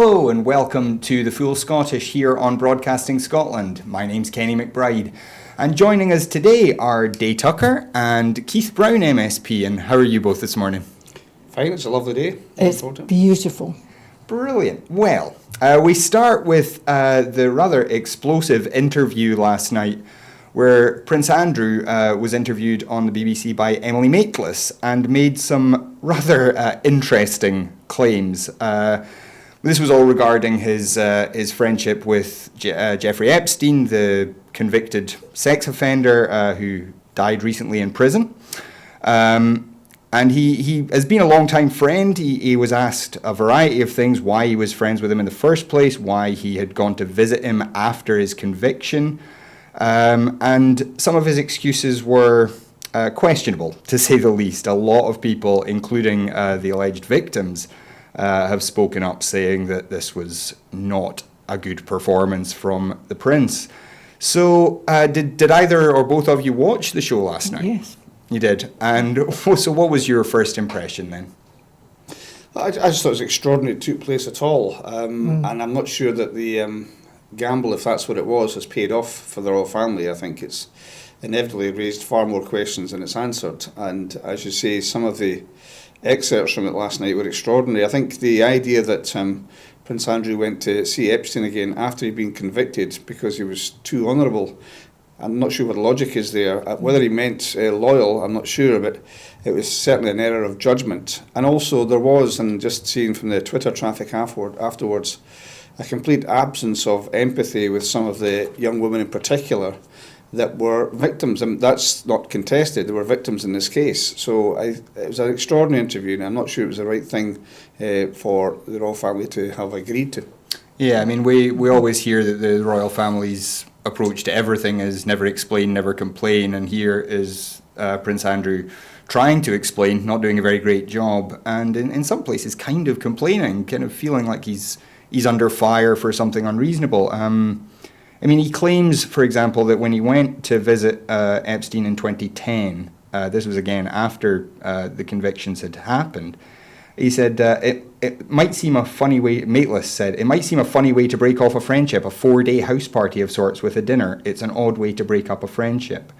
Hello and welcome to the Full Scottish here on Broadcasting Scotland. My name's Kenny McBride, and joining us today are Daye Tucker and Keith Brown MSP. And how are you both this morning? Fine, it's a lovely day. It's beautiful. Brilliant. Well, we start with the rather explosive interview last night where Prince Andrew was interviewed on the BBC by Emily Maitlis and made some rather interesting claims. This was all regarding his friendship with Jeffrey Epstein, the convicted sex offender who died recently in prison. And he has been a long-time friend. He was asked a variety of things, why he was friends with him in the first place, why he had gone to visit him after his conviction. And some of his excuses were questionable, to say the least. A lot of people, including the alleged victims, have spoken up saying that this was not a good performance from the Prince. So did either or both of you watch the show last night? Yes. You did. And so what was your first impression then? I just thought it was extraordinary it took place at all. And I'm not sure that the gamble, if that's what it was, has paid off for the royal family. I think it's inevitably raised far more questions than it's answered. And as you say, some of the excerpts from it last night were extraordinary. I think the idea that Prince Andrew went to see Epstein again after he'd been convicted because he was too honourable, I'm not sure what the logic is there. Whether he meant loyal, I'm not sure, but it was certainly an error of judgment. And also there was, and just seeing from the Twitter traffic afterwards, a complete absence of empathy with some of the young women in particular that were victims, and that's not contested. They were victims in this case. So it was an extraordinary interview, and I'm not sure it was the right thing for the royal family to have agreed to. Yeah, I mean, we always hear that the royal family's approach to everything is never explain, never complain, and here is Prince Andrew trying to explain, not doing a very great job, and in some places kind of complaining, kind of feeling like he's under fire for something unreasonable. I mean, he claims, for example, that when he went to visit Epstein in 2010, this was again after the convictions had happened, he said, it might seem a funny way, Maitlis said, it might seem a funny way to break off a friendship, a 4-day house party of sorts with a dinner. It's an odd way to break up a friendship.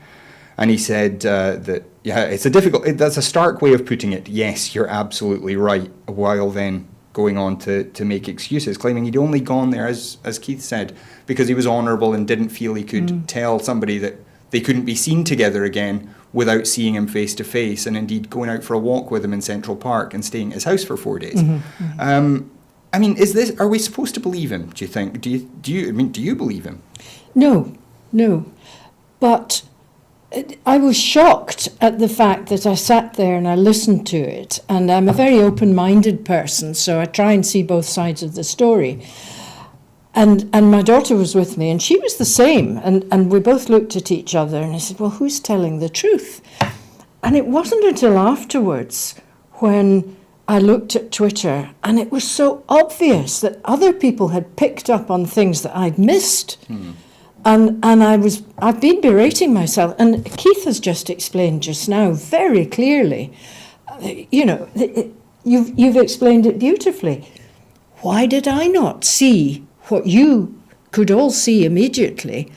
And he said that, yeah, that's a stark way of putting it. Yes, you're absolutely right, while then going on to make excuses, claiming he'd only gone there, as Keith said, because he was honourable and didn't feel he could tell somebody that they couldn't be seen together again without seeing him face to face, and indeed going out for a walk with him in Central Park and staying at his house for 4 days. I mean, are we supposed to believe him, do you think? Do you believe him? No. But I was shocked at the fact that I sat there and I listened to it, and I'm a very open-minded person, so I try and see both sides of the story. And my daughter was with me, and she was the same, and we both looked at each other, and I said, well, who's telling the truth? And it wasn't until afterwards when I looked at Twitter, and it was so obvious that other people had picked up on things that I'd missed. And I've been berating myself, and Keith has just explained just now very clearly, you've explained it beautifully. Why did I not see what you could all see immediately?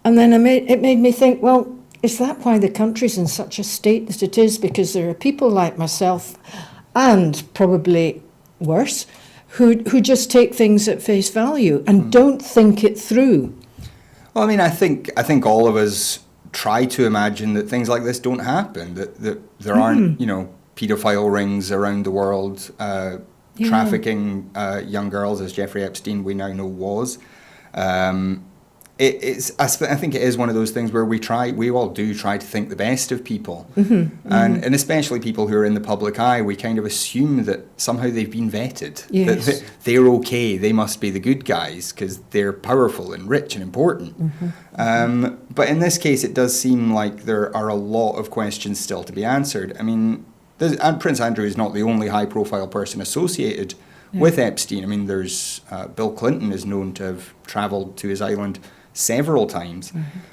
And then it made me think, well, is that why the country's in such a state that it is? Because there are people like myself, and probably worse, who just take things at face value and don't think it through. Well, I mean, I think all of us try to imagine that things like this don't happen, that there aren't, paedophile rings around the world, trafficking young girls, as Jeffrey Epstein we now know was. I think it is one of those things where we all do try to think the best of people. And especially people who are in the public eye, we kind of assume that somehow they've been vetted. Yes. That they're okay, they must be the good guys because they're powerful and rich and important. But in this case, it does seem like there are a lot of questions still to be answered. I mean, and Prince Andrew is not the only high-profile person associated with Epstein. I mean, there's Bill Clinton is known to have travelled to his island several times,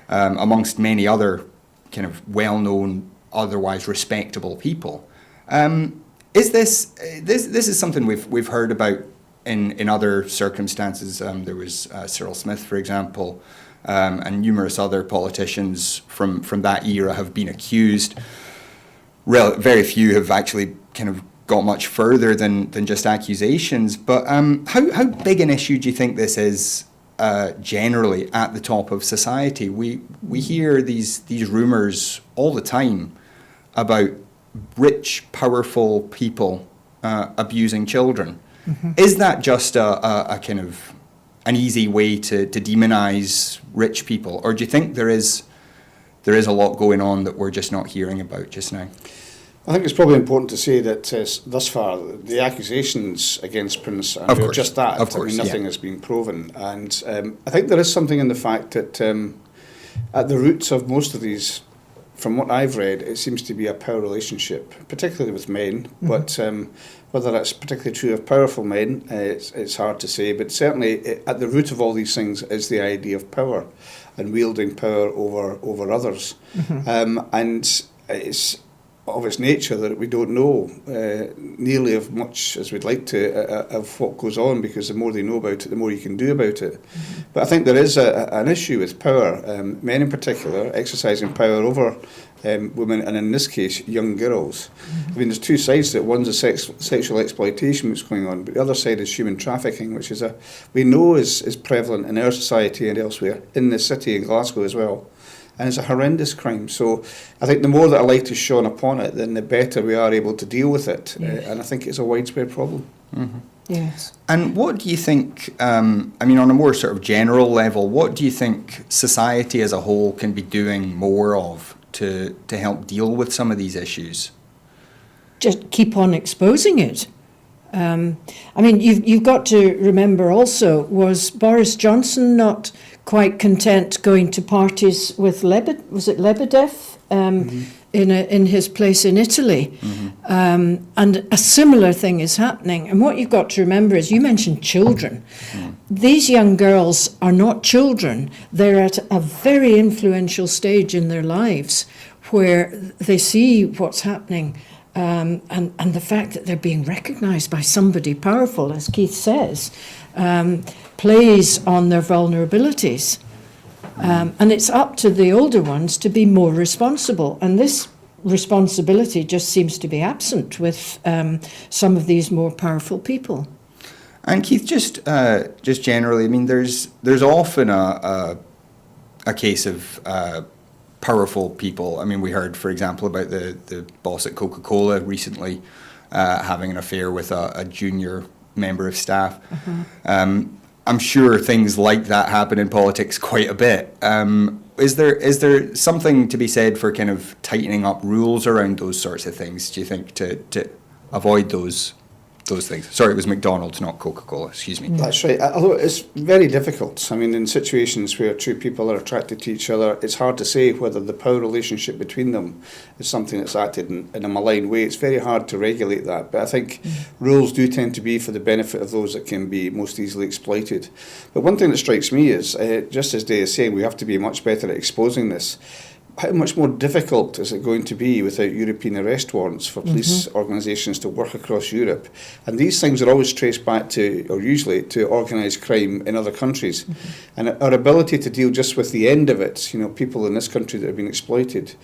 amongst many other kind of well-known, otherwise respectable people. Is this is something we've heard about in other circumstances. There was Cyril Smith, for example, and numerous other politicians from that era have been accused. Very few have actually kind of got much further than just accusations. But how big an issue do you think this is generally at the top of society? We hear these rumours all the time about rich, powerful people abusing children. Mm-hmm. Is that just a kind of an easy way to demonise rich people, or do you think there is a lot going on that we're just not hearing about just now? I think it's probably important to say that thus far the accusations against Prince Andrew are just that. Of course, nothing has been proven, and I think there is something in the fact that at the roots of most of these, from what I've read, it seems to be a power relationship, particularly with men. Mm-hmm. But whether that's particularly true of powerful men, it's hard to say. But certainly at the root of all these things is the idea of power and wielding power over others. Mm-hmm. And it's of its nature that we don't know nearly as much as we'd like to of what goes on, because the more they know about it, the more you can do about it. Mm-hmm. But I think there is an issue with power, men in particular, exercising power over women, and in this case, young girls. Mm-hmm. I mean, there's two sides to it. One's a sexual exploitation which is going on, but the other side is human trafficking, which is we know is prevalent in our society and elsewhere, in the city, in Glasgow as well. And it's a horrendous crime. So I think the more that a light is shone upon it, then the better we are able to deal with it. Yes. And I think it's a widespread problem. Mm-hmm. Yes. And what do you think, I mean, on a more sort of general level, what do you think society as a whole can be doing more of to help deal with some of these issues? Just keep on exposing it. I mean, you've got to remember also, was Boris Johnson not quite content going to parties with Lebedev mm-hmm. in his place in Italy? Mm-hmm. And a similar thing is happening. And what you've got to remember is, you mentioned children. Mm. These young girls are not children. They're at a very influential stage in their lives where they see what's happening. And the fact that they're being recognised by somebody powerful, as Keith says, plays on their vulnerabilities. And it's up to the older ones to be more responsible. And this responsibility just seems to be absent with some of these more powerful people. And Keith, just generally, I mean, there's often a case of powerful people. I mean, we heard, for example, about the boss at Coca-Cola recently having an affair with a junior member of staff. Uh-huh. I'm sure things like that happen in politics quite a bit. Is there something to be said for kind of tightening up rules around those sorts of things, do you think, to avoid those things? Sorry, it was McDonald's, not Coca-Cola, excuse me. That's right. Although it's very difficult. I mean, in situations where two people are attracted to each other, it's hard to say whether the power relationship between them is something that's acted in a malign way. It's very hard to regulate that. But I think rules do tend to be for the benefit of those that can be most easily exploited. But one thing that strikes me is, just as Daye is saying, we have to be much better at exposing this. How much more difficult is it going to be without European arrest warrants for police organisations to work across Europe? And these things are always traced back to, or usually, to organised crime in other countries. Mm-hmm. And our ability to deal just with the end of it, people in this country that have been exploited,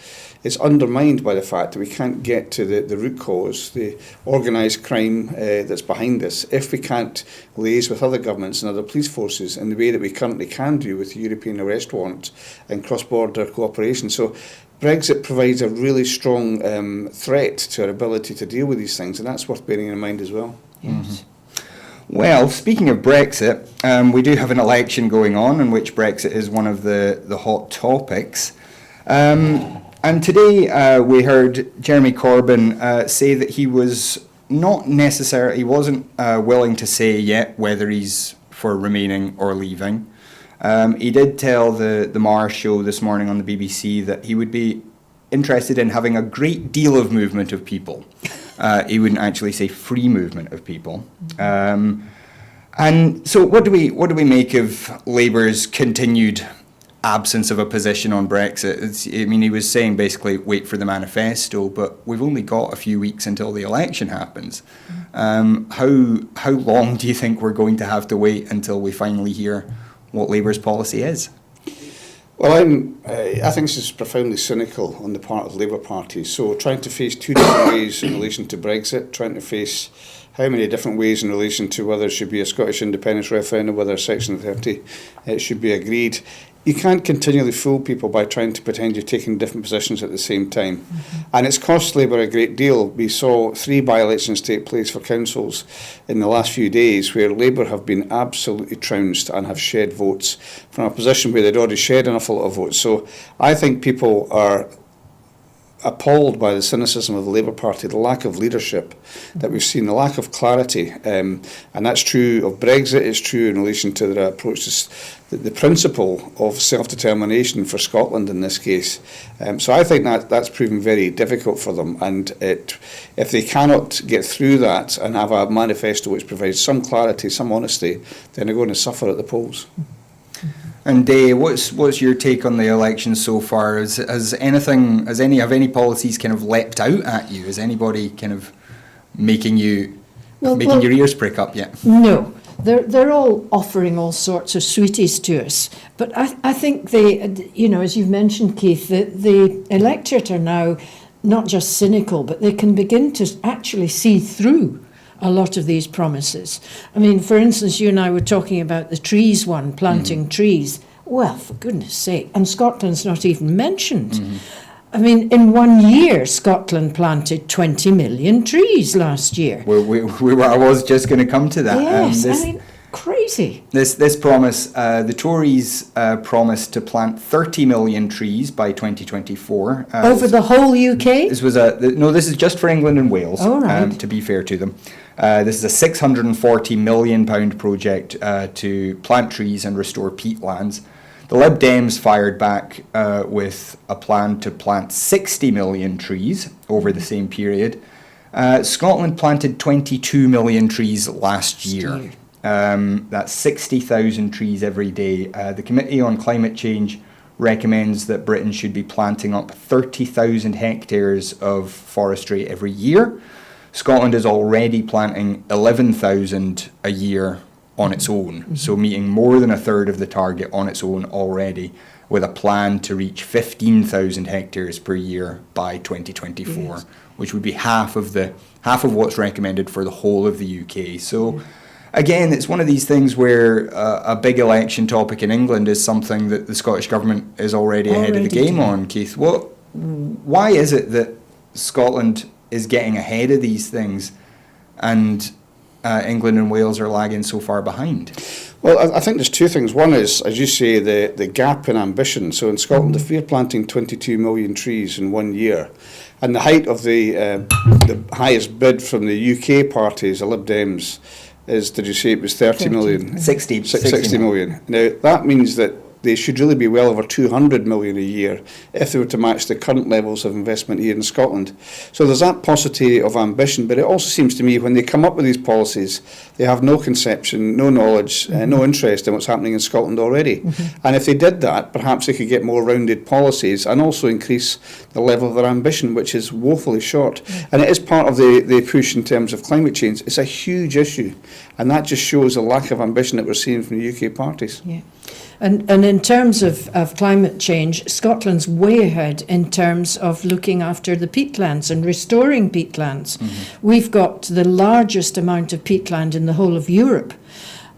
is undermined by the fact that we can't get to the root cause, the organised crime that's behind this, if we can't liaise with other governments and other police forces in the way that we currently can do with European arrest warrants and cross-border cooperation. So Brexit provides a really strong threat to our ability to deal with these things, and that's worth bearing in mind as well. Yes. Mm-hmm. Well, speaking of Brexit, we do have an election going on in which Brexit is one of the hot topics. And today we heard Jeremy Corbyn say that he was he wasn't willing to say yet whether he's for remaining or leaving. He did tell the Mars show this morning on the BBC that he would be interested in having a great deal of movement of people. He wouldn't actually say free movement of people. And so what do we make of Labour's continued absence of a position on Brexit. He was saying basically wait for the manifesto, but we've only got a few weeks until the election happens. How long do you think we're going to have to wait until we finally hear what Labour's policy is? Well, I think this is profoundly cynical on the part of the Labour Party. So trying to face two different ways in relation to Brexit, trying to face how many different ways in relation to whether it should be a Scottish independence referendum, whether Section 30 should be agreed. You can't continually fool people by trying to pretend you're taking different positions at the same time. And it's cost Labour a great deal. We saw 3 by-elections take place for councils in the last few days where Labour have been absolutely trounced and have shed votes from a position where they'd already shed an awful lot of votes. So I think people are appalled by the cynicism of the Labour Party, the lack of leadership that we've seen, the lack of clarity. And that's true of Brexit, it's true in relation to their approach to the principle of self-determination for Scotland in this case. So I think that's proven very difficult for them. And if they cannot get through that and have a manifesto which provides some clarity, some honesty, then they're going to suffer at the polls. And Daye, what's your take on the election so far? Have any policies kind of leapt out at you? Is anybody kind of making your ears prick up yet? No, they're all offering all sorts of sweeties to us. But I think they, as you've mentioned, Keith, the electorate are now not just cynical, but they can begin to actually see through a lot of these promises. I mean, for instance, you and I were talking about the trees one, planting trees. Well, for goodness sake, and Scotland's not even mentioned. I mean, in 1 year, Scotland planted 20 million trees last year. I was just going to come to that. Yes, crazy. This promise, the Tories promised to plant 30 million trees by 2024. Over the whole UK? This is just for England and Wales, to be fair to them. This is a £640 million project to plant trees and restore peatlands. The Lib Dems fired back with a plan to plant 60 million trees over the same period. Scotland planted 22 million trees last year. That's 60,000 trees every day. The Committee on Climate Change recommends that Britain should be planting up 30,000 hectares of forestry every year. Scotland is already planting 11,000 a year on its own, so meeting more than a third of the target on its own already, with a plan to reach 15,000 hectares per year by 2024, which would be half of what's recommended for the whole of the UK. So again, it's one of these things where a big election topic in England is something that the Scottish Government is already ahead of the game on, Keith. Why is it that Scotland is getting ahead of these things and England and Wales are lagging so far behind? Well, I think there's two things. One is, as you say, the gap in ambition. So in Scotland, if we're planting 22 million trees in 1 year, and the height of the highest bid from the UK parties, the Lib Dems, is, did you say it was 30 million? 60 million. Now, that means that they should really be well over 200 million a year if they were to match the current levels of investment here in Scotland. So there's that paucity of ambition, but it also seems to me when they come up with these policies, they have no conception, no knowledge, no interest in what's happening in Scotland already. And if they did that, perhaps they could get more rounded policies and also increase the level of their ambition, which is woefully short. And it is part of the push in terms of climate change. It's a huge issue, and that just shows the lack of ambition that we're seeing from the UK parties. Yeah. And in terms of climate change, Scotland's way ahead in terms of looking after the peatlands and restoring peatlands. We've got the largest amount of peatland in the whole of Europe.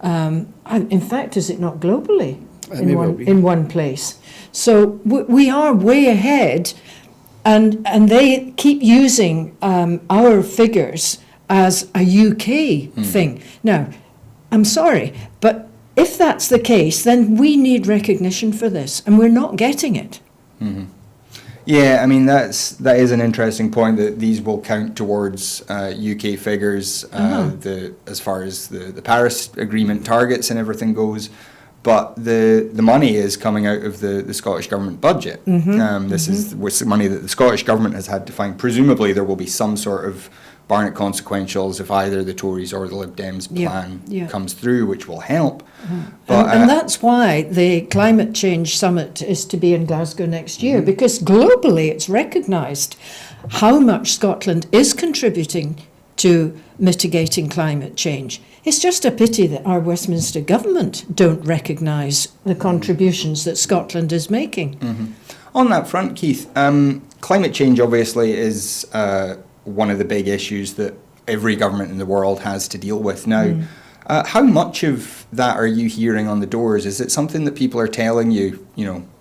In fact, is it not globally in one place? So we are way ahead, and they keep using our figures as a UK thing. Now, I'm sorry, but if that's the case, then we need recognition for this, and we're not getting it. Yeah, I mean, that is an interesting point, that these will count towards UK figures as far as the Paris Agreement targets and everything goes. But the money is coming out of the Scottish Government budget. This is money that the Scottish Government has had to find. Presumably there will be some sort of Barnett consequentials if either the Tories or the Lib Dems plan Yeah. comes through, which will help. But, and that's why the Climate Change Summit is to be in Glasgow next year, because globally it's recognised how much Scotland is contributing to mitigating climate change. It's just a pity that our Westminster government don't recognise the contributions that Scotland is making. On that front, Keith, climate change obviously is one of the big issues that every government in the world has to deal with now. How much of that are you hearing on the doors? Is it something that people are telling you,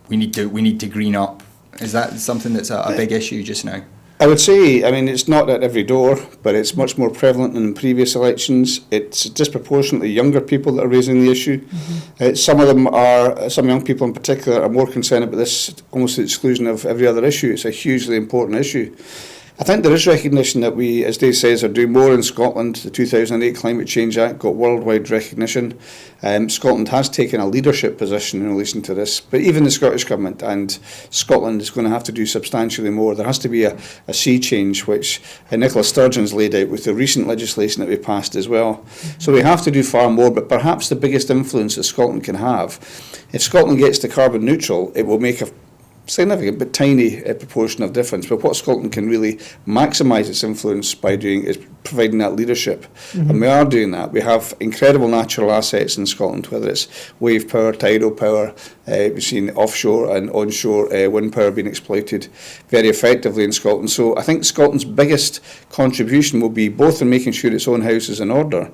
we need to green up? Is that something that's a big issue just now? I would say, it's not at every door, but it's much more prevalent than in previous elections. It's disproportionately younger people that are raising the issue. Some young people in particular, are more concerned about this almost to the exclusion of every other issue. It's a hugely important issue. I think there is recognition that we, as Daye says, are doing more in Scotland. The 2008 Climate Change Act got worldwide recognition. Scotland has taken a leadership position in relation to this, but even the Scottish Government and Scotland is going to have to do substantially more. There has to be a sea change, which Nicola Sturgeon's laid out with the recent legislation that we passed as well. So we have to do far more, but perhaps the biggest influence that Scotland can have, if Scotland gets to carbon neutral, it will make a significant but tiny proportion of difference. But what Scotland can really maximise its influence by doing is providing that leadership. And we are doing that. We have incredible natural assets in Scotland, whether it's wave power, tidal power. We've seen offshore and onshore wind power being exploited very effectively in Scotland. So I think Scotland's biggest contribution will be both in making sure its own house is in order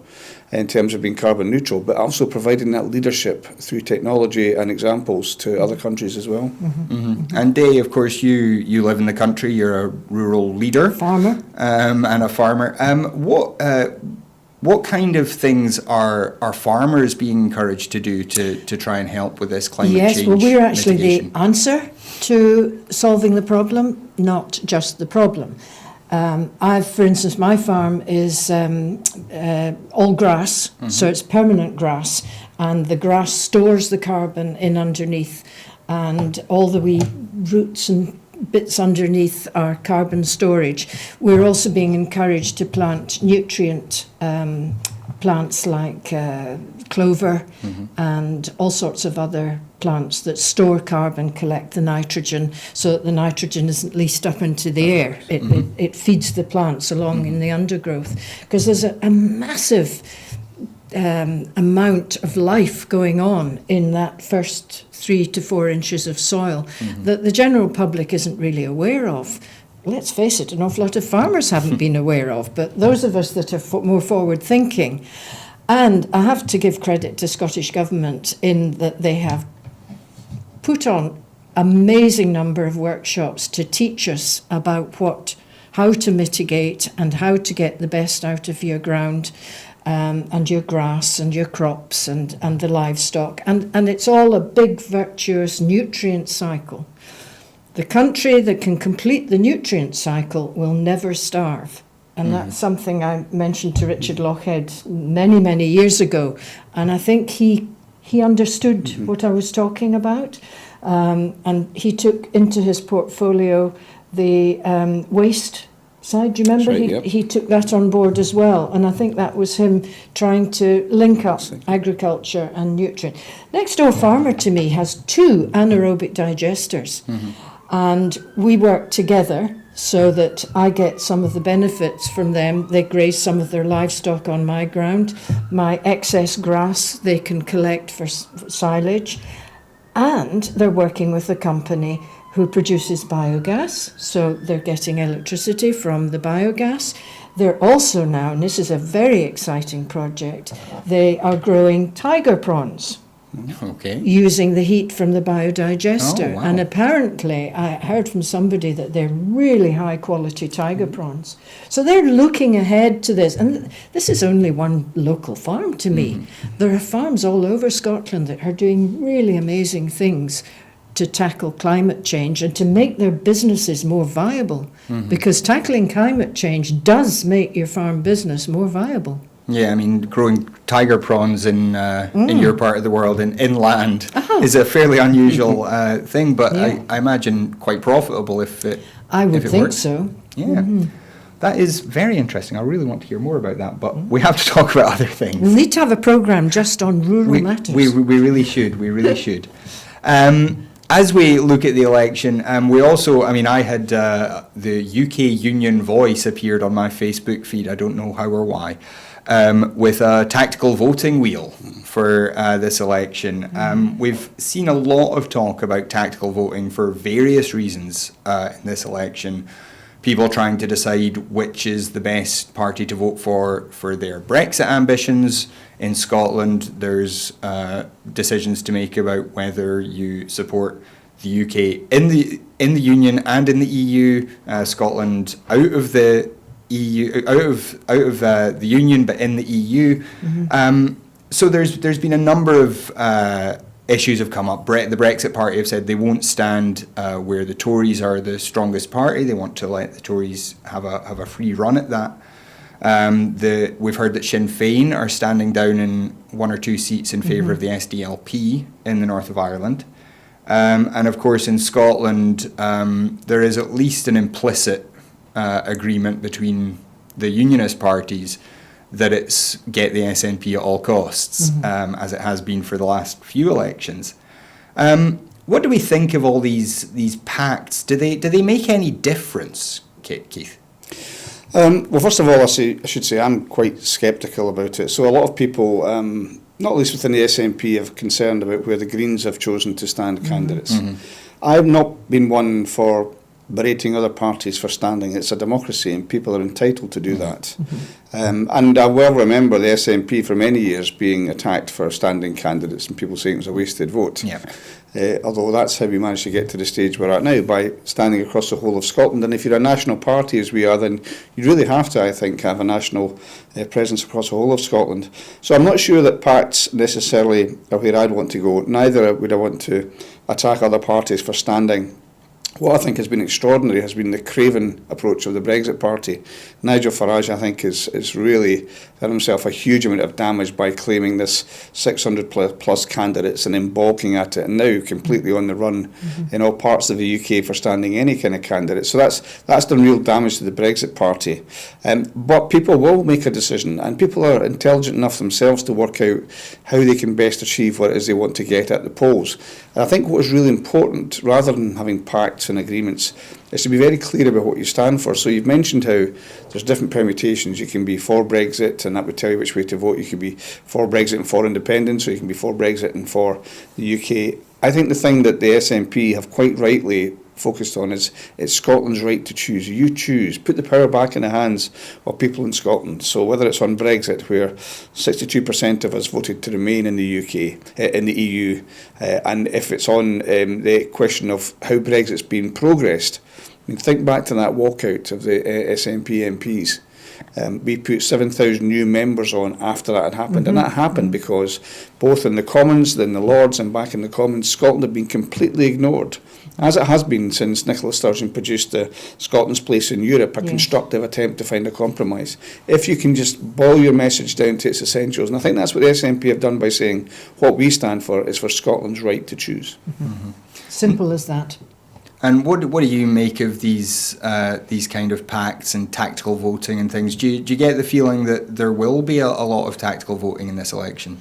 in terms of being carbon neutral, but also providing that leadership through technology and examples to other countries as well. And Daye, of course, you live in the country, you're a rural leader. Farmer. And a farmer. What kind of things are farmers being encouraged to do to try and help with this climate change Yes, well, we're actually mitigation? the answer to solving the problem, not just the problem. For instance, my farm is all grass, so it's permanent grass, and the grass stores the carbon in underneath, and all the wee roots and bits underneath are carbon storage. We're also being encouraged to plant nutrient plants like clover and all sorts of other plants that store carbon, collect the nitrogen, so that the nitrogen isn't leased up into the air. It feeds the plants along in the undergrowth, because there's a massive amount of life going on in that first 3 to 4 inches of soil that the general public isn't really aware of. Let's face it, an awful lot of farmers haven't been aware of, but those of us that are more forward-thinking. And I have to give credit to Scottish Government in that they have put on amazing number of workshops to teach us about how to mitigate and how to get the best out of your ground and your grass and your crops and the livestock. And it's all a big, virtuous nutrient cycle. The country that can complete the nutrient cycle will never starve. And that's something I mentioned to Richard Lochhead many, many years ago. And I think he understood what I was talking about. And he took into his portfolio the waste side. Do you remember? That's right, He took that on board as well. And I think that was him trying to link up agriculture and nutrient. Next door farmer to me has 2 anaerobic digesters. And we work together so that I get some of the benefits from them. They graze some of their livestock on my ground. My excess grass they can collect for silage. And they're working with a company who produces biogas, so they're getting electricity from the biogas. They're also now, and this is a very exciting project, they are growing tiger prawns. Okay. Using the heat from the biodigester. Oh, wow. And apparently, I heard from somebody that they're really high quality tiger prawns. So they're looking ahead to this. And this is only one local farm to me. There are farms all over Scotland that are doing really amazing things to tackle climate change and to make their businesses more viable. Because tackling climate change does make your farm business more viable. Yeah, I mean, growing tiger prawns in your part of the world, inland, is a fairly unusual thing, but I imagine quite profitable if it I would think works. so. Yeah. That is very interesting. I really want to hear more about that, but we have to talk about other things. We'll need to have a programme just on rural matters. We really should. We really should. As we look at the election, we also, I had the UK Union Voice appeared on my Facebook feed, I don't know how or why, with a tactical voting wheel for this election. We've seen a lot of talk about tactical voting for various reasons in this election. People trying to decide which is the best party to vote for their Brexit ambitions. In Scotland, there's decisions to make about whether you support the UK in the Union and in the EU. Scotland out of the EU, out of the Union, but in the EU. So there's been a number of issues have come up. The Brexit Party have said they won't stand where the Tories are the strongest party. They want to let the Tories have a free run at that. We've heard that Sinn Féin are standing down in one or two seats in favour of the SDLP in the north of Ireland. And of course in Scotland there is at least an implicit agreement between the unionist parties that it's get the SNP at all costs, as it has been for the last few elections. What do we think of all these pacts? Do they make any difference, Keith? Well, first of all, I should say I'm quite sceptical about it. So a lot of people, not least within the SNP, are concerned about where the Greens have chosen to stand candidates. I've not been one for berating other parties for standing. It's a democracy and people are entitled to do that. And I well remember the SNP for many years being attacked for standing candidates and people saying it was a wasted vote. Although that's how we managed to get to the stage we're at now, by standing across the whole of Scotland. And if you're a national party as we are, then you really have to, I think, have a national presence across the whole of Scotland. So I'm not sure that pacts necessarily are where I'd want to go. Neither would I want to attack other parties for standing. What I think has been extraordinary has been the craven approach of the Brexit Party. Nigel Farage, I think, is really done himself a huge amount of damage by claiming this 600 plus candidates and then balking at it, and now completely on the run in all parts of the UK for standing any kind of candidate. So that's done real damage to the Brexit Party. But people will make a decision, and people are intelligent enough themselves to work out how they can best achieve what it is they want to get at the polls. And I think what is really important, rather than having pacts and agreements, is to be very clear about what you stand for. So you've mentioned how there's different permutations. You can be for Brexit and that would tell you which way to vote. You could be for Brexit and for independence, or you can be for Brexit and for the UK. I think the thing that the SNP have quite rightly focused on is it's Scotland's right to choose. You choose. Put the power back in the hands of people in Scotland. So whether it's on Brexit, where 62% of us voted to remain in the UK, in the EU, and if it's on the question of how Brexit's been progressed, I mean, think back to that walkout of the SNP MPs. We put 7,000 new members on after that had happened, and that happened because both in the Commons, then the Lords, and back in the Commons, Scotland had been completely ignored, as it has been since Nicola Sturgeon produced Scotland's Place in Europe, a constructive attempt to find a compromise. If you can just boil your message down to its essentials, and I think that's what the SNP have done by saying what we stand for is for Scotland's right to choose. Simple as that. And what do you make of these kind of pacts and tactical voting and things? Do you get the feeling that there will be a lot of tactical voting in this election?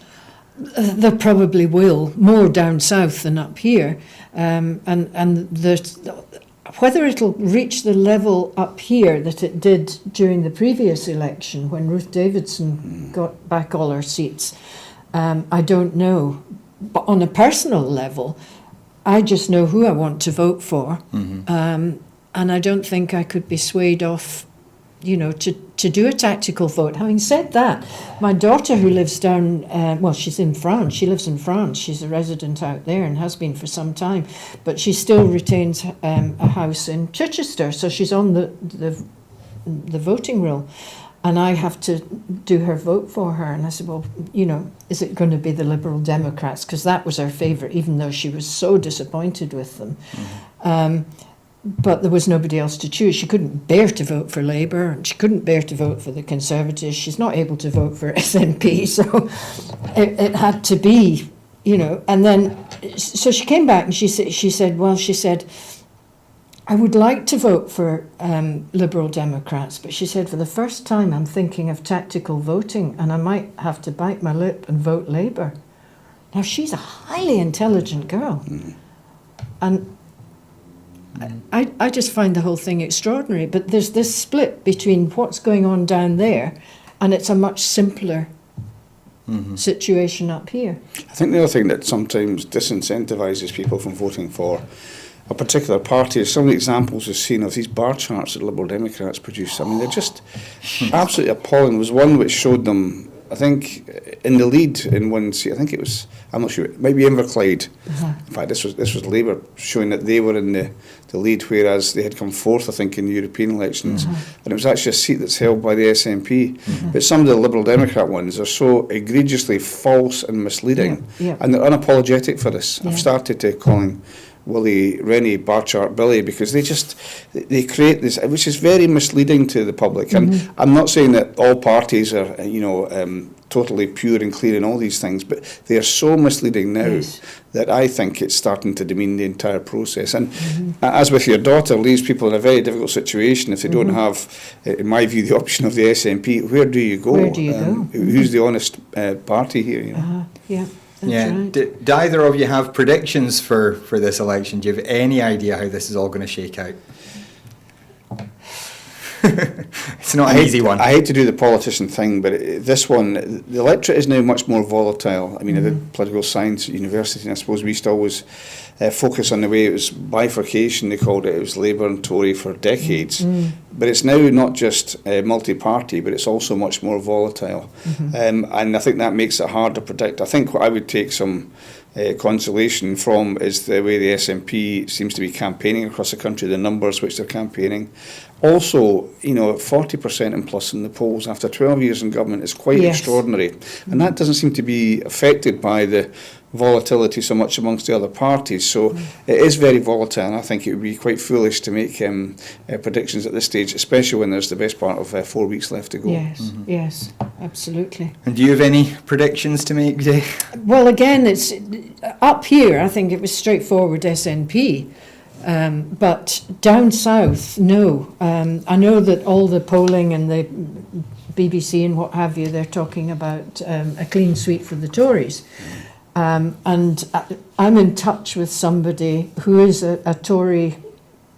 There probably will, more down south than up here. And whether it'll reach the level up here that it did during the previous election when Ruth Davidson got back all her seats, I don't know. But on a personal level, I just know who I want to vote for, and I don't think I could be swayed off, to do a tactical vote. Having said that, my daughter who lives down, she's in France. She lives in France. She's a resident out there and has been for some time, but she still retains a house in Chichester, so she's on the voting roll. And I have to do her vote for her. And I said, well, is it going to be the Liberal Democrats? Because that was her favourite, even though she was so disappointed with them. But there was nobody else to choose. She couldn't bear to vote for Labour, and she couldn't bear to vote for the Conservatives. She's not able to vote for SNP, so it had to be, And then, so she came back and she said, I would like to vote for Liberal Democrats, but she said, for the first time I'm thinking of tactical voting and I might have to bite my lip and vote Labour. Now, she's a highly intelligent girl. And I just find the whole thing extraordinary. But there's this split between what's going on down there and it's a much simpler situation up here. I think the other thing that sometimes disincentivises people from voting for a particular party is some of the examples we've seen of these bar charts that Liberal Democrats produce. I mean, they're just absolutely appalling. There was one which showed them, I think, in the lead in one seat. I think it was, I'm not sure, it might be Inverclyde. In fact, this was Labour, showing that they were in the lead, whereas they had come fourth, I think, in the European elections. And it was actually a seat that's held by the SNP. But some of the Liberal Democrat ones are so egregiously false and misleading, and they're unapologetic for this. I've started to calling Willie Rennie bar chart Billy, because they create this, which is very misleading to the public. And I'm not saying that all parties are totally pure and clear in all these things, but they are so misleading now that I think it's starting to demean the entire process. And as with your daughter, leaves people in a very difficult situation if they don't have, in my view, the option of the SNP. Where do you go? Where do you go? Who's the honest party here? You know? That's right. Do either of you have predictions for this election? Do you have any idea how this is all going to shake out? It's not an easy one. I hate to do the politician thing, but this one, the electorate is now much more volatile. I mean, I did political science at university, and I suppose we used to always focus on the way it was bifurcation, they called it. It was Labour and Tory for decades. But it's now not just multi-party, but it's also much more volatile. And I think that makes it hard to predict. I think what I would take some consolation from is the way the SNP seems to be campaigning across the country, the numbers which they're campaigning. Also, 40% and plus in the polls after 12 years in government is quite extraordinary. And that doesn't seem to be affected by the volatility so much amongst the other parties. So it is very volatile, and I think it would be quite foolish to make predictions at this stage, especially when there's the best part of 4 weeks left to go. Yes, absolutely. And do you have any predictions to make, Daye? Well, again, it's up here, I think it was straightforward SNP. But down south, no. I know that all the polling and the BBC and what have you, they're talking about a clean sweep for the Tories. And I'm in touch with somebody who is a Tory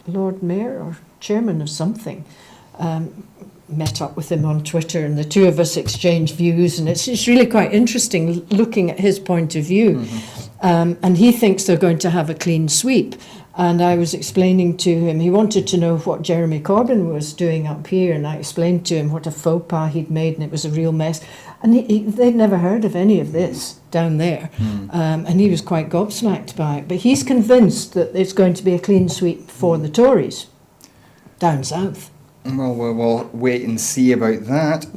Lord Mayor or chairman of something. Met up with him on Twitter, and the two of us exchanged views, and it's really quite interesting looking at his point of view. And he thinks they're going to have a clean sweep. And I was explaining to him, he wanted to know what Jeremy Corbyn was doing up here, and I explained to him what a faux pas he'd made, and it was a real mess. And they'd never heard of any of this down there. And he was quite gobsmacked by it. But he's convinced that it's going to be a clean sweep for the Tories down south. Well, we'll wait and see about that.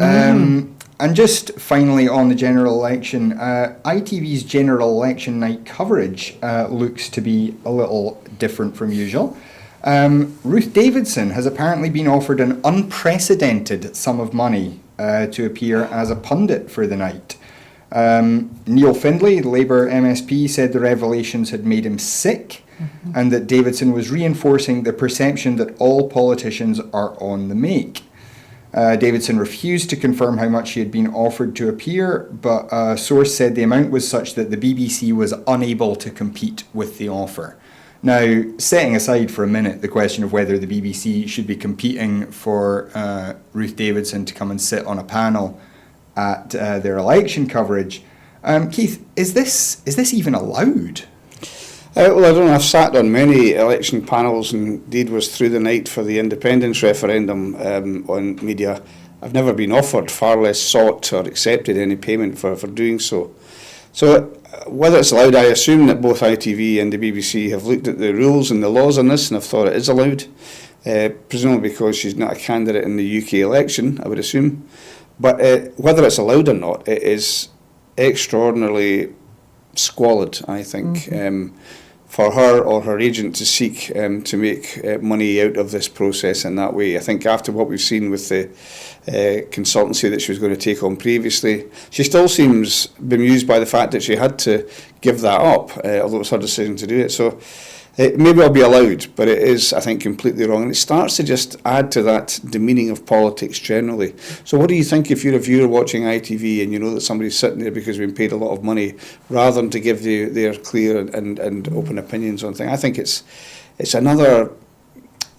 And just finally on the general election, ITV's general election night coverage looks to be a little different from usual. Ruth Davidson has apparently been offered an unprecedented sum of money to appear as a pundit for the night. Neil Findlay, the Labour MSP, said the revelations had made him sick, and that Davidson was reinforcing the perception that all politicians are on the make. Davidson refused to confirm how much she had been offered to appear, but a source said the amount was such that the BBC was unable to compete with the offer. Now, setting aside for a minute the question of whether the BBC should be competing for Ruth Davidson to come and sit on a panel at their election coverage, Keith, is this even allowed? Well, I don't know. I've sat on many election panels and indeed was through the night for the independence referendum on media. I've never been offered, far less sought or accepted any payment for doing so. So whether it's allowed, I assume that both ITV and the BBC have looked at the rules and the laws on this and have thought it is allowed, presumably because she's not a candidate in the UK election, I would assume. But whether it's allowed or not, it is extraordinarily squalid, I think, for her or her agent to seek to make money out of this process in that way. I think after what we've seen with the consultancy that she was going to take on previously, she still seems bemused by the fact that she had to give that up, although it was her decision to do it. So It may well be allowed, but it is, I think, completely wrong. And it starts to just add to that demeaning of politics generally. So what do you think if you're a viewer watching ITV and you know that somebody's sitting there because they've been paid a lot of money, rather than to give you their clear and open opinions on things? I think it's another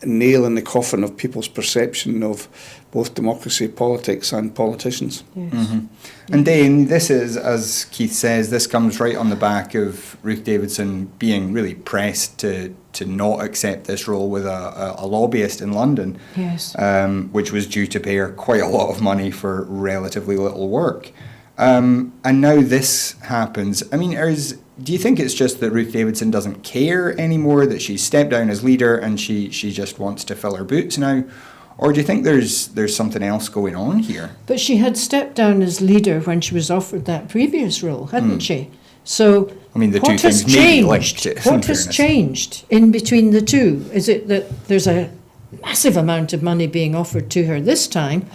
nail in the coffin of people's perception of both democracy, politics and politicians. Yes. Mm-hmm. And Daye, this is, as Keith says, this comes right on the back of Ruth Davidson being really pressed to not accept this role with a lobbyist in London, Yes. Which was due to pay her quite a lot of money for relatively little work. And now this happens. I mean, do you think it's just that Ruth Davidson doesn't care anymore, that she's stepped down as leader and she just wants to fill her boots now? Or do you think there's something else going on here? But she had stepped down as leader when she was offered that previous role, hadn't she? So I mean, the two what has things may be linked, changed? in What has fairness. changed in between the two? Is it that there's a massive amount of money being offered to her this time,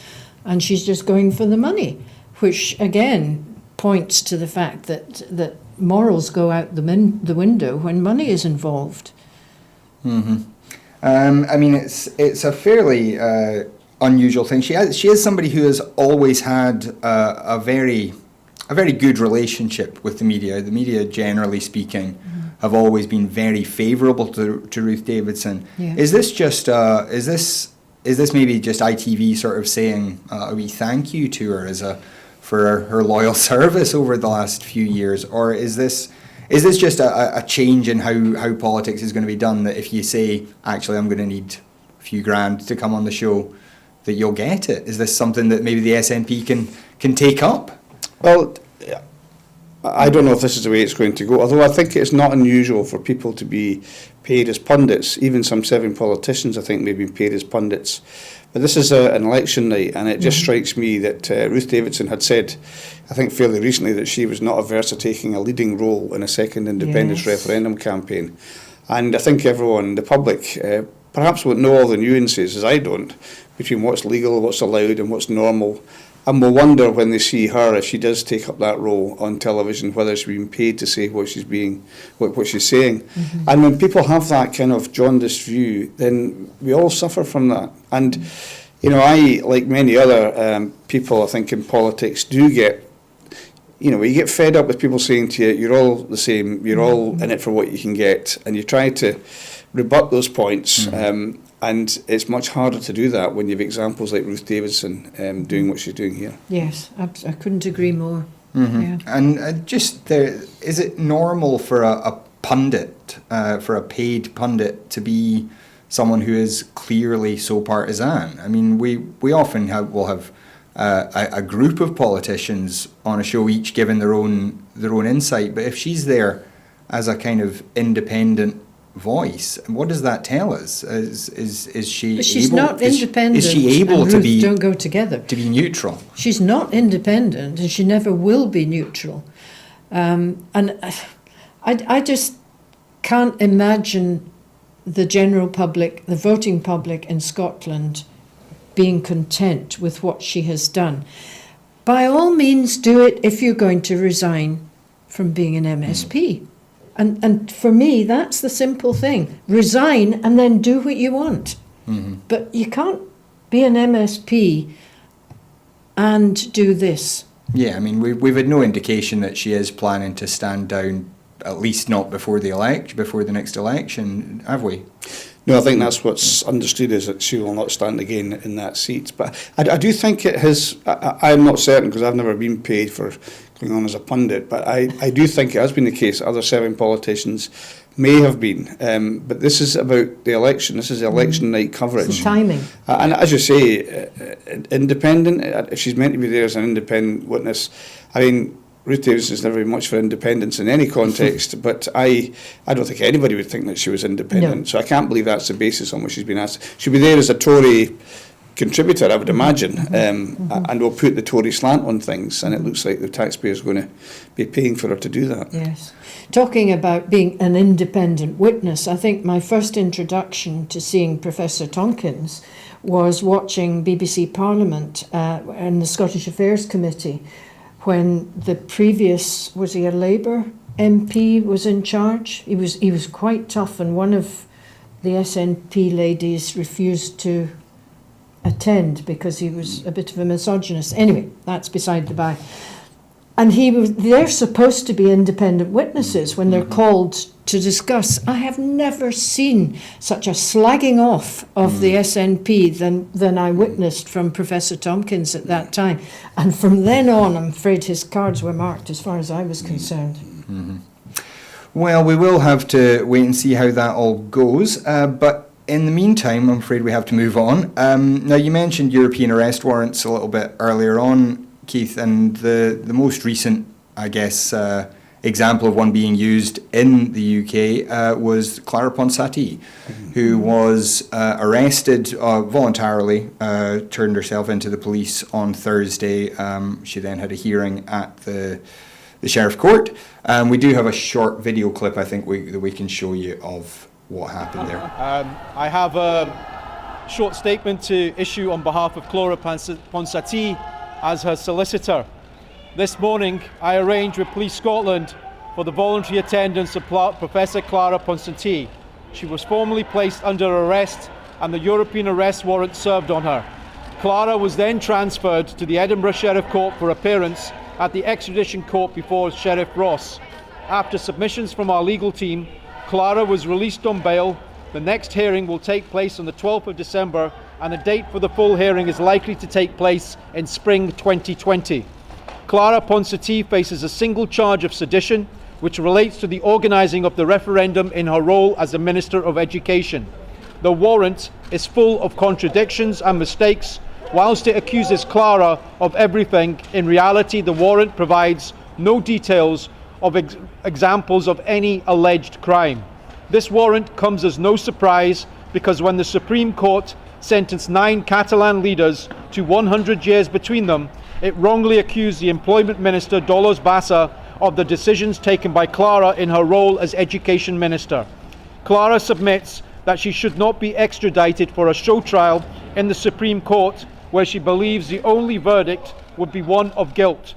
and she's just going for the money, which again points to the fact that morals go out the window when money is involved. Mm-hmm. I mean, it's a fairly unusual thing. She is somebody who has always had a very good relationship with the media. The media, generally speaking, have always been very favourable to Ruth Davidson. Yeah. Is this just is this maybe just ITV sort of saying a wee thank you to her for her loyal service over the last few years, or is this just a change in how politics is going to be done, that if you say, actually, I'm going to need a few grand to come on the show, that you'll get it? Is this something that maybe the SNP can take up? Well, I don't know if this is the way it's going to go, although I think it's not unusual for people to be paid as pundits. Even some serving politicians, I think, may be paid as pundits. But this is an election night, and it just strikes me that Ruth Davidson had said, I think fairly recently, that she was not averse to taking a leading role in a second independence referendum campaign. And I think everyone, the public, perhaps won't know all the nuances, as I don't, between what's legal, what's allowed and what's normal, and will wonder when they see her, if she does take up that role on television, whether she's being paid to say what she's saying. Mm-hmm. And when people have that kind of jaundiced view, then we all suffer from that. And, you know, I, like many other people, I think, in politics, do get, you get fed up with people saying to you, you're all the same, you're all in it for what you can get, and you try to rebut those points. And it's much harder to do that when you have examples like Ruth Davidson doing what she's doing here. Yes, I couldn't agree more. Mm-hmm. Yeah. And is it normal for a pundit, for a paid pundit, to be someone who is clearly so partisan? I mean, we often will have a group of politicians on a show, each giving their own insight. But if she's there as a kind of independent voice, what does that tell us? Is she? But she's able, not independent. Is she able and to Ruth be? Don't go together. To be neutral. She's not independent, and she never will be neutral. And I just can't imagine the general public, the voting public in Scotland, being content with what she has done. By all means, do it if you're going to resign from being an MSP. And for me, that's the simple thing. Resign and then do what you want. Mm-hmm. But you can't be an MSP and do this. Yeah, I mean, we've had no indication that she is planning to stand down, at least not before the next election, have we? No, I think that's what's understood, is that she will not stand again in that seat. But I do think it has, I'm not certain because I've never been paid for going on as a pundit, but I do think it has been the case that other serving politicians may have been. But this is about the election. This is the election night coverage. It's the timing. And as you say, independent, if she's meant to be there as an independent witness, I mean, Ruth Davidson's never been much for independence in any context, but I don't think anybody would think that she was independent. No. So I can't believe that's the basis on which she's been asked. She'll be there as a Tory contributor, I would imagine, and will put the Tory slant on things, and it looks like the taxpayers are going to be paying for her to do that. Yes. Talking about being an independent witness, I think my first introduction to seeing Professor Tompkins was watching BBC Parliament in the Scottish Affairs Committee, when the previous, was he a Labour MP was in charge. He was quite tough, and one of the SNP ladies refused to attend because he was a bit of a misogynist. Anyway, that's beside the by. And they're supposed to be independent witnesses when they're called to discuss. I have never seen such a slagging off of the SNP than I witnessed from Professor Tompkins at that time. And from then on, I'm afraid his cards were marked as far as I was concerned. Well, we will have to wait and see how that all goes. But in the meantime, I'm afraid we have to move on. Now, you mentioned European arrest warrants a little bit earlier on, Keith, and the most recent, I guess, example of one being used in the UK was Clara Ponsati, who was arrested voluntarily, turned herself into the police on Thursday. She then had a hearing at the Sheriff Court. We do have a short video clip, I think, that we can show you of what happened there. I have a short statement to issue on behalf of Clara Ponsati as her solicitor. This morning, I arranged with Police Scotland for the voluntary attendance of Professor Clara Ponsati. She was formally placed under arrest and the European arrest warrant served on her. Clara was then transferred to the Edinburgh Sheriff Court for appearance at the extradition court before Sheriff Ross. After submissions from our legal team, Clara was released on bail. The next hearing will take place on the 12th of December, and the date for the full hearing is likely to take place in spring 2020. Clara Ponsati faces a single charge of sedition, which relates to the organising of the referendum in her role as the Minister of Education. The warrant is full of contradictions and mistakes. Whilst it accuses Clara of everything, in reality the warrant provides no details of examples of any alleged crime. This warrant comes as no surprise because when the Supreme Court sentenced 9 Catalan leaders to 100 years between them, it wrongly accused the Employment Minister, Dolors Bassa, of the decisions taken by Clara in her role as Education Minister. Clara submits that she should not be extradited for a show trial in the Supreme Court, where she believes the only verdict would be one of guilt.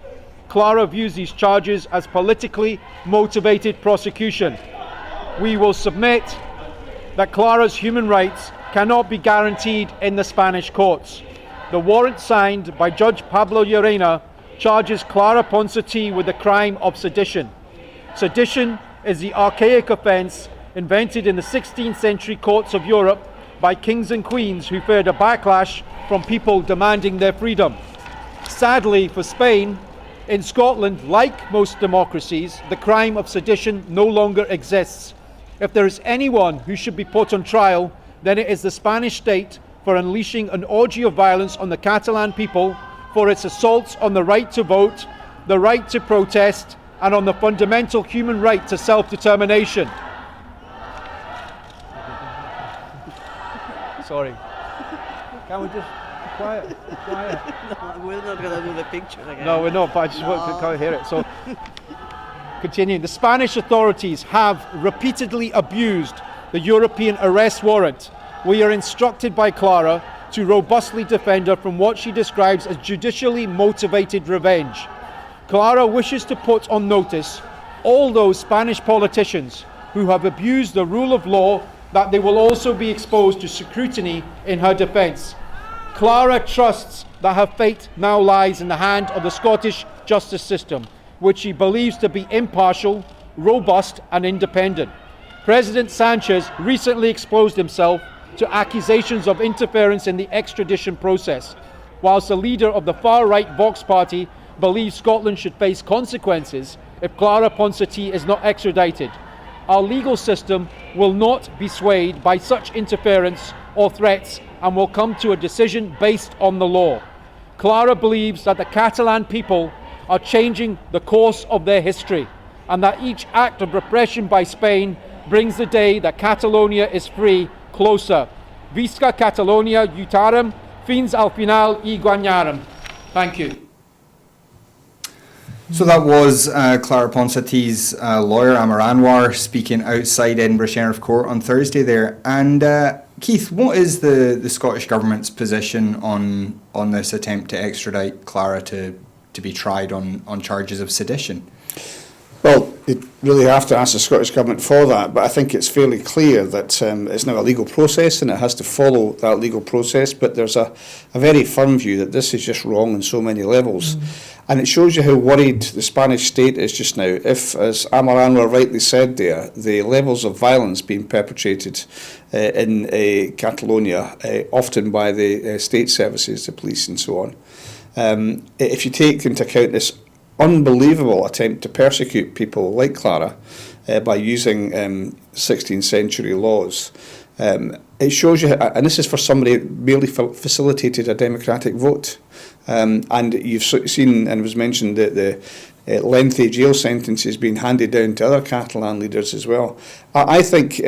Clara views these charges as politically motivated prosecution. We will submit that Clara's human rights cannot be guaranteed in the Spanish courts. The warrant signed by Judge Pablo Llerena charges Clara Ponsati with the crime of sedition. Sedition is the archaic offence invented in the 16th century courts of Europe by kings and queens who feared a backlash from people demanding their freedom. Sadly for Spain, in Scotland, like most democracies, the crime of sedition no longer exists. If there is anyone who should be put on trial, then it is the Spanish state for unleashing an orgy of violence on the Catalan people, for its assaults on the right to vote, the right to protest, and on the fundamental human right to self-determination. Sorry. Can we just quiet? No, we're not going to do the picture again. No, we're not, but I just can't hear it. So, continuing. The Spanish authorities have repeatedly abused the European arrest warrant. We are instructed by Clara to robustly defend her from what she describes as judicially motivated revenge. Clara wishes to put on notice all those Spanish politicians who have abused the rule of law that they will also be exposed to scrutiny in her defence. Clara trusts that her fate now lies in the hand of the Scottish justice system, which she believes to be impartial, robust and independent. President Sanchez recently exposed himself to accusations of interference in the extradition process, whilst the leader of the far-right Vox party believes Scotland should face consequences if Clara Ponsati is not extradited. Our legal system will not be swayed by such interference or threats and will come to a decision based on the law. Clara believes that the Catalan people are changing the course of their history and that each act of repression by Spain brings the day that Catalonia is free closer. Visca Catalonia lluitarem fins al final y guanyarem. Thank you. So that was Clara Ponsati's lawyer, Amar Anwar, speaking outside Edinburgh Sheriff Court on Thursday there. And Keith, what is the Scottish Government's position on this attempt to extradite Clara to be tried on charges of sedition? Well, you'd really have to ask the Scottish Government for that, but I think it's fairly clear that it's now a legal process and it has to follow that legal process, but there's a very firm view that this is just wrong on so many levels. And it shows you how worried the Spanish state is just now. If, as Amar Anwar rightly said there, the levels of violence being perpetrated in Catalonia, often by the state services, the police and so on, if you take into account this unbelievable attempt to persecute people like Clara by using 16th century laws, it shows you, and this is for somebody who merely facilitated a democratic vote. And you've seen, and it was mentioned, that the lengthy jail sentences being handed down to other Catalan leaders as well. I think,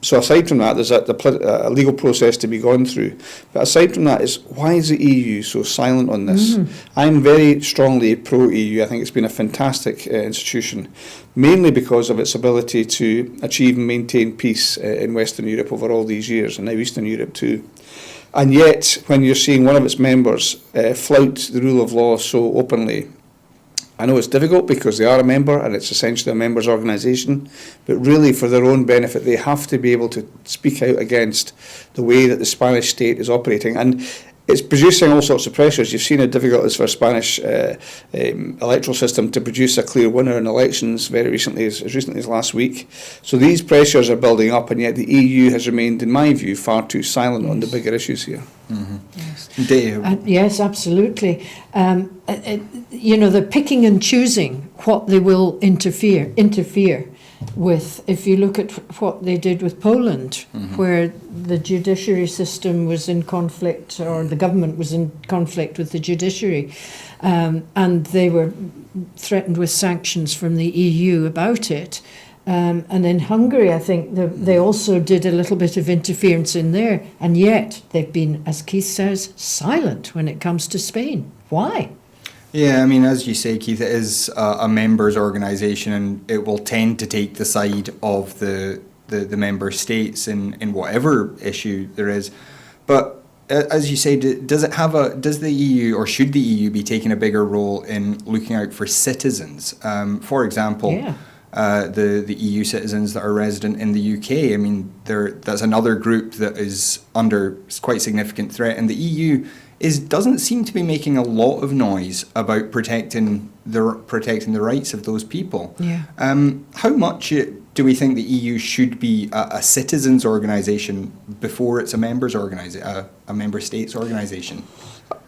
so aside from that, there's a legal process to be gone through. But aside from that, is why is the EU so silent on this? I'm very strongly pro-EU. I think it's been a fantastic institution, mainly because of its ability to achieve and maintain peace in Western Europe over all these years, and now Eastern Europe too. And yet, when you're seeing one of its members flout the rule of law so openly, I know it's difficult because they are a member and it's essentially a members' organisation, but really for their own benefit, they have to be able to speak out against the way that the Spanish state is operating. And it's producing all sorts of pressures. You've seen how difficult it is for a Spanish electoral system to produce a clear winner in elections very recently, as recently as last week. So these pressures are building up, and yet the EU has remained, in my view, far too silent on the bigger issues here. Yes. Daye. Yes, absolutely. They're picking and choosing what they will interfere with. If you look at what they did with Poland, where the judiciary system was in conflict, or the government was in conflict with the judiciary, and they were threatened with sanctions from the EU about it. And in Hungary, I think they also did a little bit of interference in there, and yet they've been, as Keith says, silent when it comes to Spain. Why? Yeah, I mean, as you say, Keith, it is a members' organisation, and it will tend to take the side of the member states in whatever issue there is. But as you say, does the EU, or should the EU be taking a bigger role in looking out for citizens? For example, the EU citizens that are resident in the UK. I mean, that's another group that is under quite significant threat, and the EU doesn't seem to be making a lot of noise about protecting the rights of those people. Yeah. How much do we think the EU should be a citizens' organisation before it's a a member states organisation?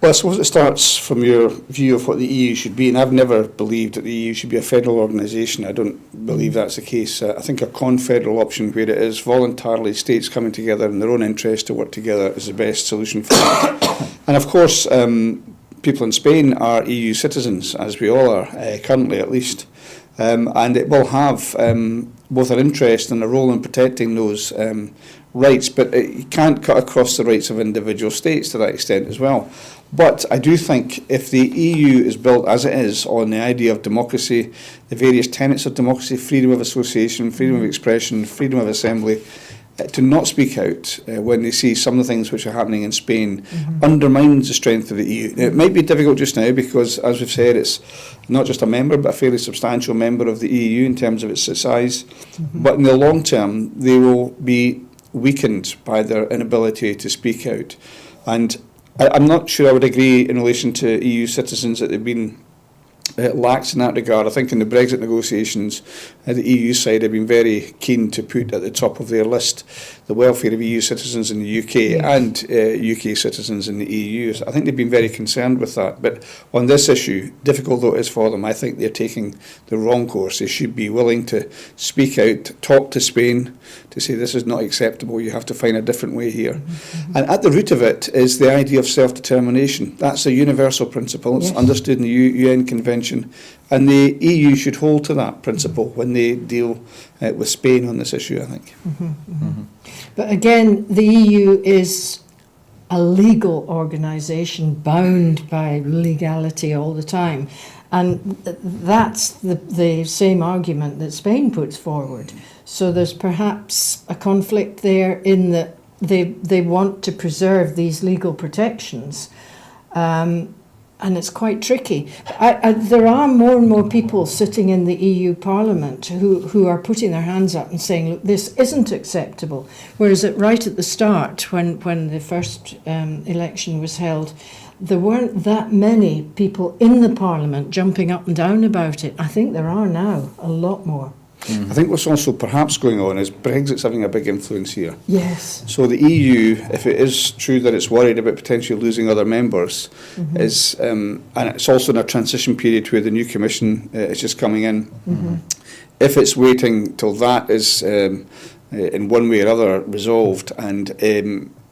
Well, I suppose it starts from your view of what the EU should be, and I've never believed that the EU should be a federal organisation. I don't believe that's the case. I think a confederal option, where it is voluntarily states coming together in their own interest to work together, is the best solution for that. And of course, people in Spain are EU citizens, as we all are, currently at least. And it will have both an interest and a role in protecting those rights, but you can't cut across the rights of individual states to that extent as well. But I do think if the EU is built as it is on the idea of democracy, the various tenets of democracy, freedom of association, freedom of expression, freedom of assembly, to not speak out when they see some of the things which are happening in Spain undermines the strength of the EU. Now, it might be difficult just now because, as we've said, it's not just a member but a fairly substantial member of the EU in terms of its size. But in the long term, they will be weakened by their inability to speak out. And I'm not sure I would agree in relation to EU citizens that they've been lax in that regard. I think in the Brexit negotiations, the EU side have been very keen to put at the top of their list the welfare of EU citizens in the UK and UK citizens in the EU. I think they've been very concerned with that. But on this issue, difficult though it is for them, I think they're taking the wrong course. They should be willing to speak out, talk to Spain, to say this is not acceptable, you have to find a different way here. And at the root of it is the idea of self-determination. That's a universal principle. It's understood in the UN Convention, and the EU should hold to that principle when they deal with Spain on this issue, I think. But again, the EU is a legal organisation bound by legality all the time. And that's the same argument that Spain puts forward. So there's perhaps a conflict there in that they want to preserve these legal protections. and it's quite tricky. There are more and more people sitting in the EU Parliament who are putting their hands up and saying, look, this isn't acceptable. Whereas right at the start, when the first election was held, there weren't that many people in the Parliament jumping up and down about it. I think there are now a lot more. I think what's also perhaps going on is Brexit's having a big influence here. Yes. So the EU, if it is true that it's worried about potentially losing other members, is and it's also in a transition period where the new Commission is just coming in. If it's waiting till that is in one way or other resolved, and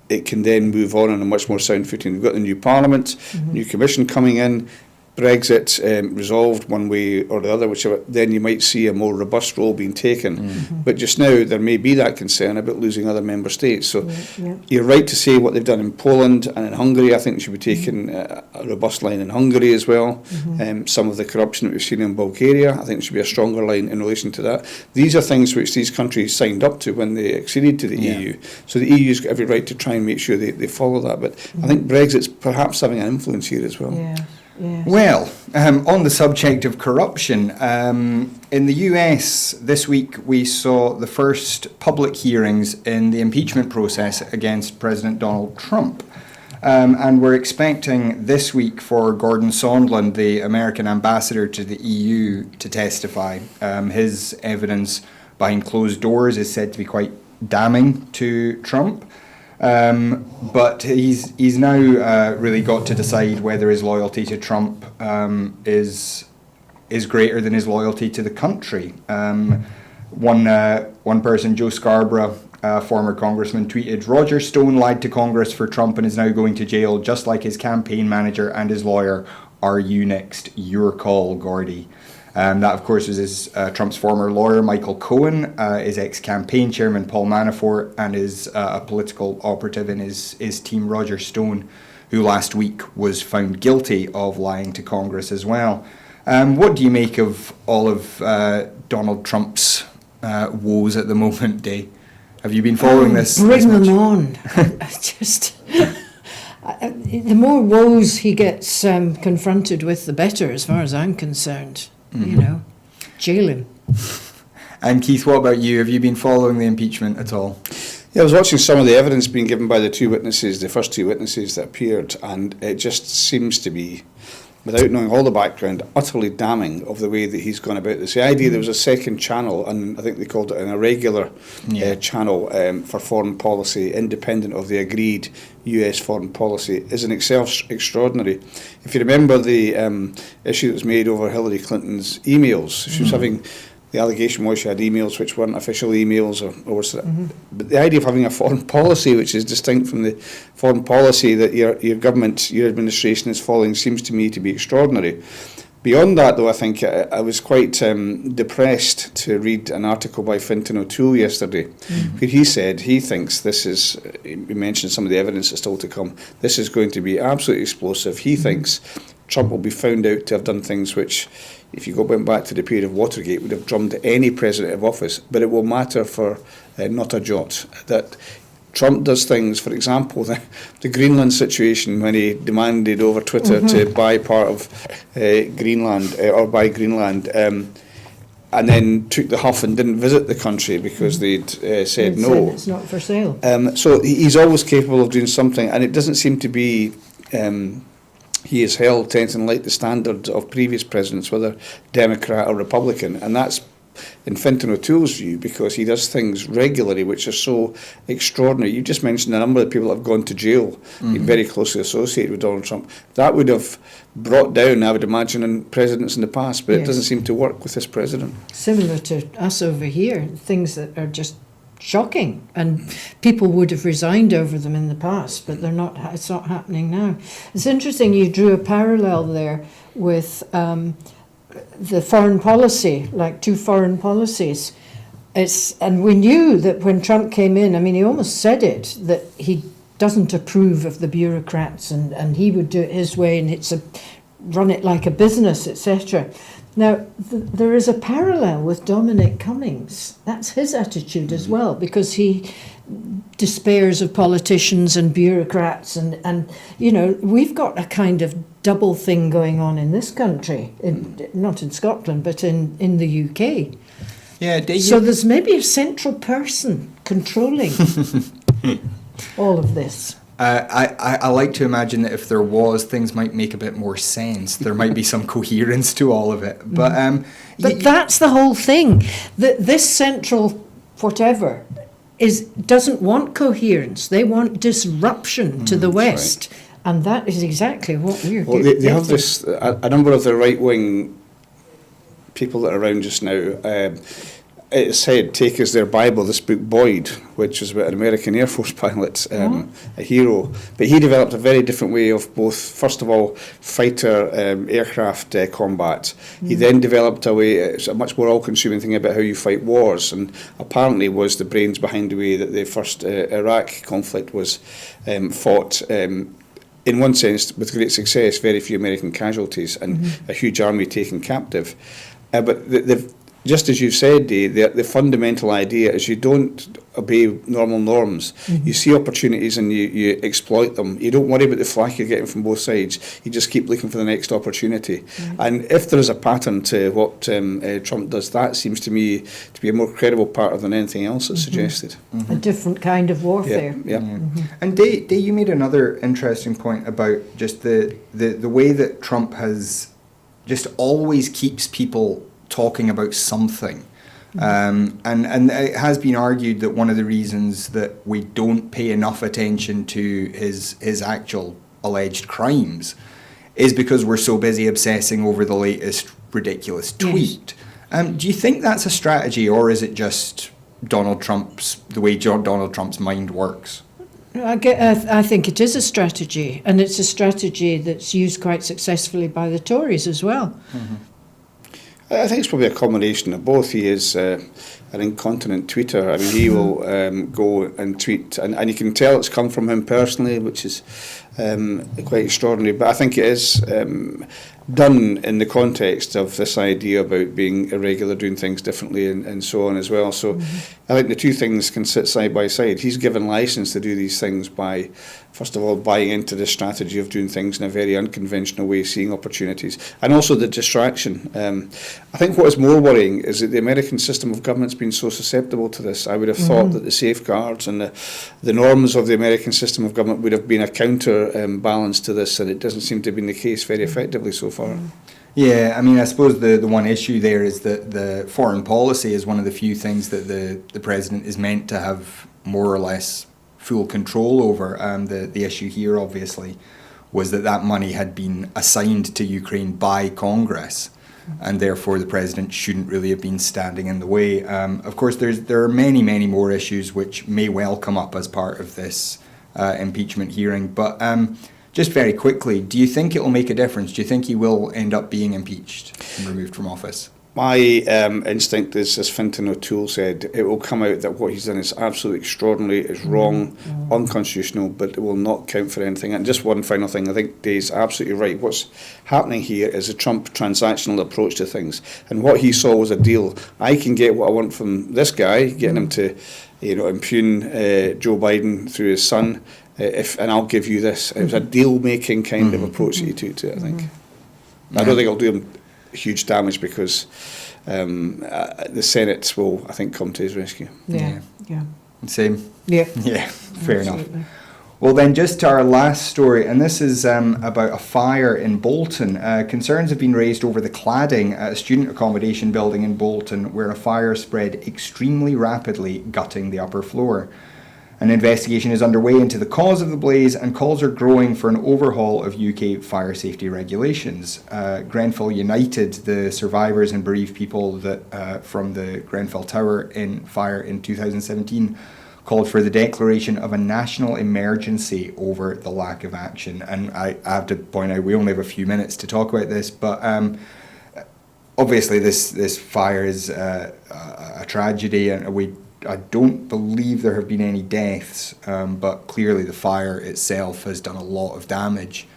it can then move on a much more sound footing. We've got the new Parliament, new Commission coming in, Brexit resolved one way or the other, whichever, then you might see a more robust role being taken. But just now there may be that concern about losing other member states. So you're right to say what they've done in Poland and in Hungary. I think they should be taking a robust line in Hungary as well. Some of the corruption that we've seen in Bulgaria, I think there should be a stronger line in relation to that. These are things which these countries signed up to when they acceded to the EU. So the EU's got every right to try and make sure they follow that. But I think Brexit's perhaps having an influence here as well. Yeah. Yes. Well, on the subject of corruption, in the US this week we saw the first public hearings in the impeachment process against President Donald Trump. And we're expecting this week for Gordon Sondland, the American ambassador to the EU, to testify. His evidence behind closed doors is said to be quite damning to Trump. But he's now really got to decide whether his loyalty to Trump is greater than his loyalty to the country. One person, Joe Scarborough, former congressman, tweeted, "Roger Stone lied to Congress for Trump and is now going to jail, just like his campaign manager and his lawyer. Are you next? Your call, Gordy." That, of course, was Trump's former lawyer, Michael Cohen, his ex-campaign chairman, Paul Manafort, and his a political operative in his team, Roger Stone, who last week was found guilty of lying to Congress as well. What do you make of all of Donald Trump's woes at the moment, Daye? Have you been following this? Bring them on. The more woes he gets confronted with, the better, as far as I'm concerned. You know, jail him. And Keith, what about you? Have you been following the impeachment at all? Yeah, I was watching some of the evidence being given by the first two witnesses that appeared, and it just seems to be, without knowing all the background, utterly damning of the way that he's gone about this. The idea there was a second channel, and I think they called it an irregular channel for foreign policy, independent of the agreed US foreign policy, is in itself extraordinary. If you remember the issue that was made over Hillary Clinton's emails, she was having, the allegation was she had emails which weren't official emails or but the idea of having a foreign policy which is distinct from the foreign policy that your government, your administration is following, seems to me to be extraordinary. Beyond that, though, I think I was quite depressed to read an article by Fintan O'Toole yesterday, where he said he thinks this is, he mentioned some of the evidence that's still to come, this is going to be absolutely explosive. He thinks Trump will be found out to have done things which, if you went back to the period of Watergate, would have drummed any president of office, but it will matter for not a jot. That Trump does things, for example, the Greenland situation, when he demanded over Twitter to buy part of Greenland, or buy Greenland, and then took the huff and didn't visit the country because they'd said no. It's not for sale. So he's always capable of doing something, and it doesn't seem to be... he is held to anything like the standards of previous presidents, whether Democrat or Republican, and that's in Fintan O'Toole's view, because he does things regularly which are so extraordinary. You just mentioned a number of people that have gone to jail, been very closely associated with Donald Trump. That would have brought down, I would imagine, in presidents in the past, but it doesn't seem to work with this president. Similar to us over here, things that are just shocking, and people would have resigned over them in the past, but they're not. It's not happening now. It's interesting you drew a parallel there with the foreign policy, like two foreign policies. And we knew that when Trump came in, I mean, he almost said it, that he doesn't approve of the bureaucrats, and he would do it his way, and run it like a business, etc. Now, there is a parallel with Dominic Cummings. That's his attitude as well, because he despairs of politicians and bureaucrats, and you know, we've got a kind of double thing going on in this country, not in Scotland, but in the UK. Yeah, so there's maybe a central person controlling all of this. I like to imagine that if there was, things might make a bit more sense. There might be some coherence to all of it. But that's the whole thing. That this central whatever doesn't want coherence. They want disruption to the West. Right. And that is exactly what we're doing. Well, they have this, a number of the right-wing people that are around just now, it said, take as their Bible this book Boyd, which was about an American Air Force pilot, a hero. But he developed a very different way of both, first of all, fighter aircraft combat. He then developed a way, it's a much more all-consuming thing about how you fight wars, and apparently was the brains behind the way that the first Iraq conflict was fought. In one sense, with great success, very few American casualties, and a huge army taken captive. But just as you've said, Daye, the fundamental idea is you don't obey normal norms. You see opportunities and you exploit them. You don't worry about the flack you're getting from both sides. You just keep looking for the next opportunity. And if there is a pattern to what Trump does, that seems to me to be a more credible pattern than anything else that's suggested. A different kind of warfare. Yeah. And Daye, you made another interesting point about just the way that Trump has just always keeps people talking about something. And it has been argued that one of the reasons that we don't pay enough attention to his actual alleged crimes is because we're so busy obsessing over the latest ridiculous tweet. Do you think that's a strategy, or is it just the way Donald Trump's mind works? I think it is a strategy, and it's a strategy that's used quite successfully by the Tories as well. I think it's probably a combination of both. He is an incontinent tweeter. I mean, he will go and tweet, and you can tell it's come from him personally, which is quite extraordinary. But I think it is done in the context of this idea about being irregular, doing things differently, and so on as well. So I think the two things can sit side by side. He's given license to do these things by, first of all, buying into the strategy of doing things in a very unconventional way, seeing opportunities, and also the distraction. I think what is more worrying is that the American system of government's been so susceptible to this. I would have thought that the safeguards and the norms of the American system of government would have been a counter balance to this, and it doesn't seem to have been the case very effectively so far. Yeah, I mean, I suppose the one issue there is that the foreign policy is one of the few things that the president is meant to have more or less full control over. The issue here, obviously, was that money had been assigned to Ukraine by Congress, and therefore the president shouldn't really have been standing in the way. Of course, there are many, many more issues which may well come up as part of this impeachment hearing, but just very quickly, do you think it will make a difference? Do you think he will end up being impeached and removed from office? My instinct is, as Fintan O'Toole said, it will come out that what he's done is absolutely extraordinary, is wrong, unconstitutional, but it will not count for anything. And just one final thing, I think Daye's absolutely right. What's happening here is a Trump transactional approach to things. And what he saw was a deal. I can get what I want from this guy, getting him to impugn Joe Biden through his son, and I'll give you this. It was a deal-making kind of approach that he took to it, I think. I don't think it'll do him huge damage because the Senate will, I think, come to his rescue. Yeah. Same? Yeah. Fair enough. Well, then, just to our last story, and this is about a fire in Bolton. Concerns have been raised over the cladding at a student accommodation building in Bolton, where a fire spread extremely rapidly, gutting the upper floor. An investigation is underway into the cause of the blaze, and calls are growing for an overhaul of UK fire safety regulations. Grenfell United, the survivors and bereaved people that from the Grenfell Tower fire in 2017, called for the declaration of a national emergency over the lack of action. And I have to point out, we only have a few minutes to talk about this, but obviously this fire is a tragedy, and I don't believe there have been any deaths, but clearly the fire itself has done a lot of damage.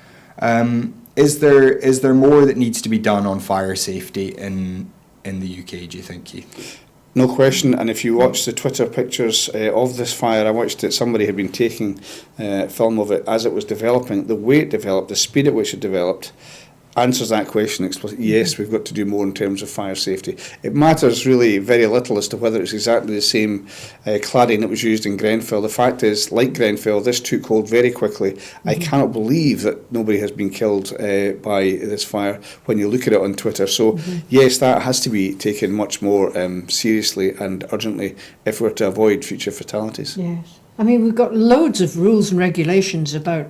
Is there more that needs to be done on fire safety in the UK, do you think, Keith? No question, and if you watch the Twitter pictures of this fire, I watched it, somebody had been taking film of it as it was developing, the way it developed, the speed at which it developed, answers that question explicitly. Yes, we've got to do more in terms of fire safety. It matters really very little as to whether it's exactly the same cladding that was used in Grenfell. The fact is, like Grenfell, this took hold very quickly. I cannot believe that nobody has been killed by this fire when you look at it on Twitter. So yes, that has to be taken much more seriously and urgently if we're to avoid future fatalities. Yes. I mean, we've got loads of rules and regulations about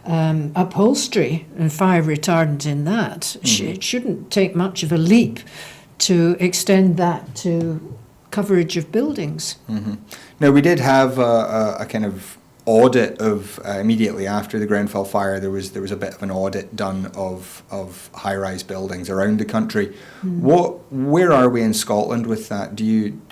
upholstery and fire retardant in that. It shouldn't take much of a leap to extend that to coverage of buildings. Now, we did have a kind of audit of immediately after the Grenfell fire. There was a bit of an audit done of high-rise buildings around the country. Where are we in Scotland with that?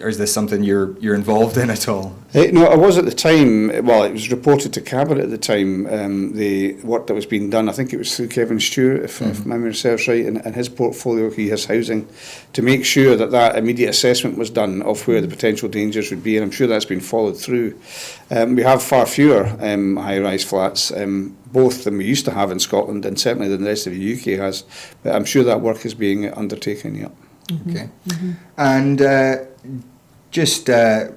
Or is this something you're involved in at all? No, I was at the time. Well, it was reported to Cabinet at the time. The work that was being done, I think it was through Kevin Stewart, if my memory serves right, and his portfolio, he has housing, to make sure that immediate assessment was done of where the potential dangers would be, and I'm sure that's been followed through. We have far fewer high-rise flats, both than we used to have in Scotland, and certainly than the rest of the UK has. But I'm sure that work is being undertaken. Yeah. Okay. And just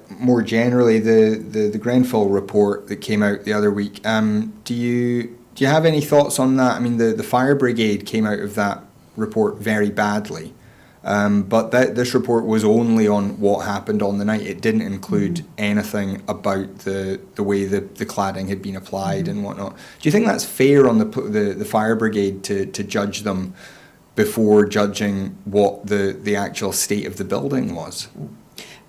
more generally, the Grenfell report that came out the other week. Do you have any thoughts on that? I mean, the fire brigade came out of that report very badly. But this report was only on what happened on the night. It didn't include anything about the way the cladding had been applied and whatnot. Do you think that's fair on the fire brigade to judge them before judging what the actual state of the building was?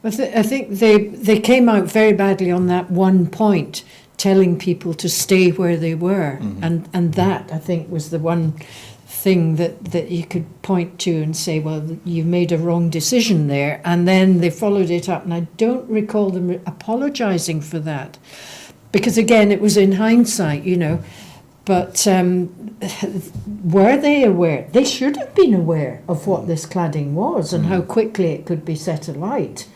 I think they came out very badly on that one point, telling people to stay where they were, and that, I think, was the one thing that you could point to and say, well, you made a wrong decision there. And then they followed it up, and I don't recall them apologising for that, because again, it was in hindsight, but were they aware? They should have been aware of what this cladding was and how quickly it could be set alight.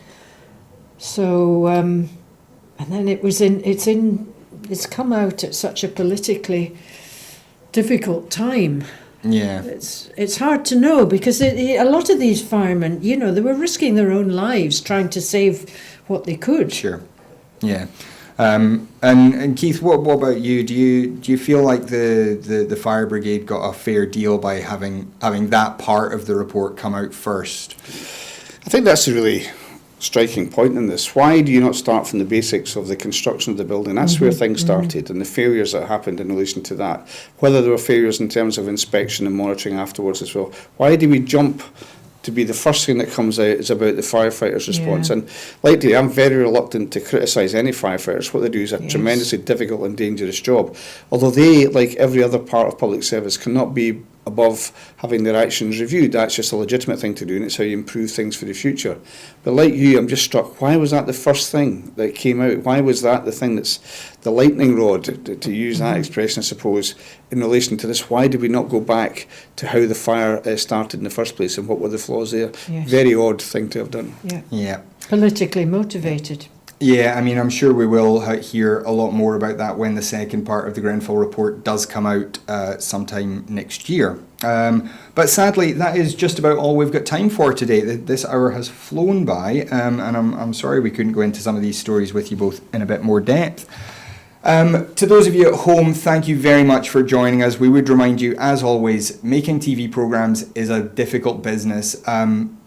So, and then it's come out at such a politically difficult time. Yeah, it's hard to know, because a lot of these firemen, they were risking their own lives trying to save what they could. Sure. Yeah. And Keith, what about you? Do you feel like the fire brigade got a fair deal by having that part of the report come out first? I think that's a really striking point in this. Why do you not start from the basics of the construction of the building? That's where things started, and the failures that happened in relation to that. Whether there were failures in terms of inspection and monitoring afterwards as well. Why do we jump to be the first thing that comes out is about the firefighters' response? And lately, I'm very reluctant to criticise any firefighters. What they do is a tremendously difficult and dangerous job. Although they, like every other part of public service, cannot be above having their actions reviewed. That's just a legitimate thing to do, and it's how you improve things for the future. But like you, I'm just struck, why was that the first thing that came out? Why was that the thing that's the lightning rod, to use that expression, I suppose, in relation to this? Why did we not go back to how the fire started in the first place, and what were the flaws there? Yes. Very odd thing to have done. Yeah. Politically motivated. Yeah, I mean, I'm sure we will hear a lot more about that when the second part of the Grenfell report does come out sometime next year. But sadly, that is just about all we've got time for today. This hour has flown by, and I'm sorry we couldn't go into some of these stories with you both in a bit more depth. To those of you at home, thank you very much for joining us. We would remind you, as always, making TV programmes is a difficult business.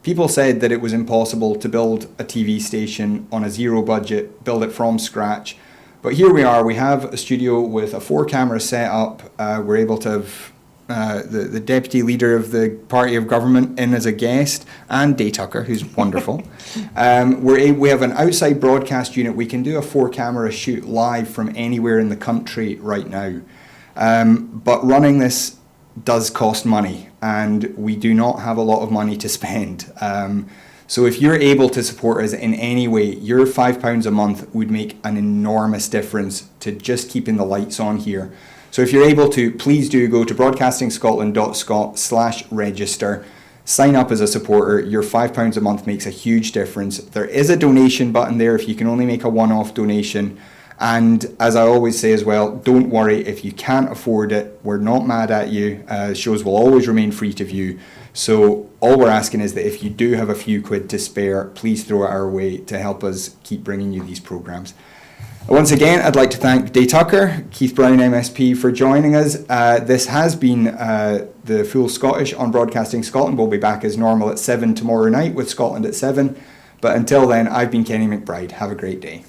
People said that it was impossible to build a TV station on a zero budget, build it from scratch. But here we are. We have a studio with a 4-camera setup. We're able to have the Deputy Leader of the Party of Government in as a guest, and Daye Tucker, who's wonderful. We have an outside broadcast unit. We can do a 4-camera shoot live from anywhere in the country right now. But running this does cost money, and we do not have a lot of money to spend. So if you're able to support us in any way, your £5 a month would make an enormous difference to just keeping the lights on here. So if you're able to, please do go to broadcastingscotland.scot/register. Sign up as a supporter. Your £5 a month makes a huge difference. There is a donation button there if you can only make a one-off donation. And as I always say as well, don't worry if you can't afford it. We're not mad at you. Shows will always remain free to view. So all we're asking is that if you do have a few quid to spare, please throw it our way to help us keep bringing you these programmes. Once again, I'd like to thank Daye Tucker, Keith Brown MSP for joining us. This has been the Full Scottish on Broadcasting Scotland. We'll be back as normal at 7 tomorrow night with Scotland at 7. But until then, I've been Kenny McBride. Have a great day.